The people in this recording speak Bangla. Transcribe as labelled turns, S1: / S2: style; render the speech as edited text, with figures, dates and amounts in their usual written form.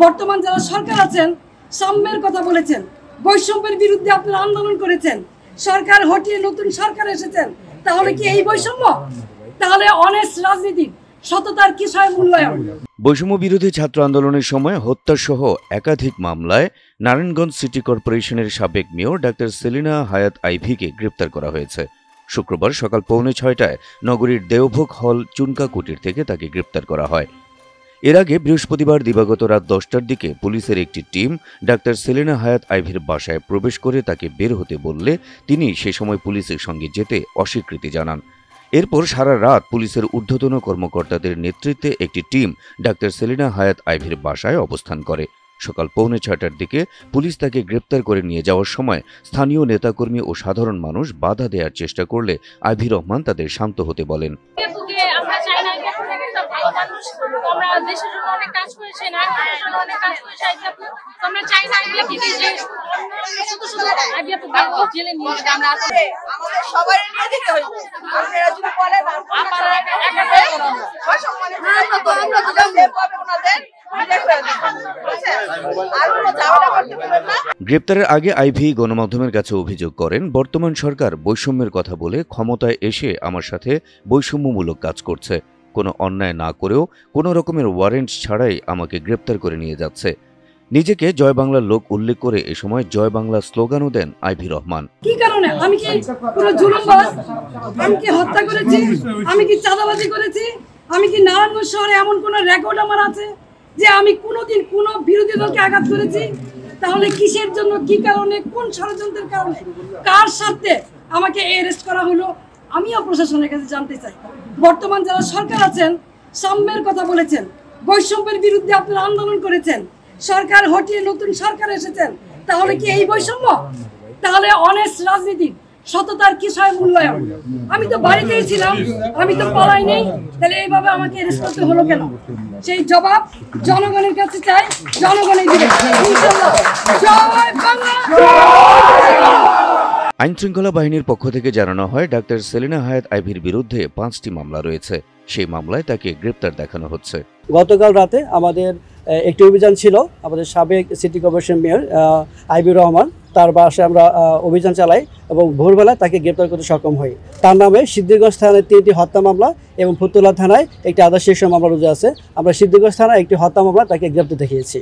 S1: বর্তমান যারা সরকার আছেন সাম্যের কথা বলেছেন, বৈষম্যের বিরুদ্ধে আপনারা আন্দোলন করেছেন, সরকার হটিয়ে নতুন সরকার এসেছেন, তাহলে কি এই বৈষম্য? তাহলে অনেস্ট রাজনীতি সততার কিসের মূল্যায়ন?
S2: বৈষম্য বিরোধী ছাত্র আন্দোলনের সময় হত্যাসহ একাধিক মামলায় নারায়ণগঞ্জ সিটি কর্পোরেশনের সাবেক মেয়র ডাক্তার সেলিনা হায়াত আইভিকে গ্রেপ্তার করা হয়েছে। শুক্রবার সকাল 6:45টায় নগরীর দেওভোগ হল চুনকা কুটির থেকে তাকে গ্রেপ্তার করা হয়। এর আগে বৃহস্পতিবার দিবাগত রাত 10টার দিকে পুলিশের একটি টিম ডাক্তার সেলিনা হায়াত আইভির বাসায় প্রবেশ করে তাকে বের হতে বললে তিনি সে সময় পুলিশের সঙ্গে যেতে অস্বীকৃতি জানান। এরপর সারা রাত পুলিশের ঊর্ধ্বতন কর্মকর্তাদের নেতৃত্বে একটি টিম ডাক্তার সেলিনা হায়াত আইভির বাসায় অবস্থান করে। সকাল 6:45টার দিকে পুলিশ তাকে গ্রেপ্তার করে নিয়ে যাওয়ার সময় স্থানীয় নেতাকর্মী ও সাধারণ মানুষ বাধা দেওয়ার চেষ্টা করলে আইভি রহমান তাদের শান্ত হতে বলেন। গ্রেপ্তারের আগে আইভি গণমাধ্যমের কাছে অভিযোগ করেন, বর্তমান সরকার বৈষম্যের কথা বলে ক্ষমতায় এসে আমার সাথে বৈষম্যমূলক কাজ করছে। কোনো অন্যায় না করেও কোনো রকমের ওয়ারেন্ট ছাড়াই আমাকে গ্রেপ্তার করে নিয়ে যাচ্ছে। নিজেকে জয় বাংলার লোক উল্লেখ করে এ সময় জয় বাংলা স্লোগানও দেন আইভি রহমান।
S1: কি কারণে? আমি কি কোনো জুলুমবাজ? আমি কি হত্যা করেছি? আমি কি চাঁদাবাজি করেছি? আমি কি নারায়ণগঞ্জ শহরে এমন কোনো রেকর্ড আমার আছে যে আমি কোনোদিন কোনো বিরোধী দলকে আঘাত করেছি? তাহলে কিসের জন্য, কি কারণে, কোন ষড়যন্ত্রের কারণে, কার স্বার্থে আমাকে অ্যারেস্ট করা হলো? আমিও প্রশাসনের কাছে জানতে চাই। বর্তমান যারা সরকার আছেন সাম্যের কথা বলেছেন, বৈষম্যের বিরুদ্ধে আপনারা আন্দোলন করেছেন, সরকার হটিয়ে নতুন সরকার এসেছেন, তাহলে কি এই বৈষম্য? তাহলে অনেস্ট রাজনীতি সততার কিসের মূল্যায়ন? আমি তো বাড়িতেই ছিলাম, আমি তো পালাই নেই, তাহলে এইভাবে আমাকে অ্যারেস্ট করতে হলো কেন? সেই জবাব জনগণের কাছে চাই, জনগণই দিবে ইনশাআল্লাহ। জয় বাংলা।
S2: আইন শৃঙ্খলা বাহিনীর পক্ষ থেকে জানানো হয়, ডাক্তার সেলিনা হায়াত আইভির বিরুদ্ধে 5টি মামলা রয়েছে। সেই মামলায় তাকে গ্রেপ্তার দেখানো হচ্ছে।
S3: গতকাল রাতে আমাদের একটি অভিযান ছিল, আমাদের সাবেক city corporation mayor Ivy Rahman, তার বাসায় আমরা অভিযান চালাই এবং ভোরবেলায় তাকে গ্রেপ্তার করতে সক্ষম হই। তার নামে সিদ্ধিরগঞ্জ থানায় 3টি হত্যা মামলা এবং ফতুল্লা থানায় একটি আদর্শ মামলা রুজু আছে। আমরা সিদ্ধিরগঞ্জ থানায় একটি হত্যা মামলা তাকে গ্রেপ্তার দেখিয়েছি।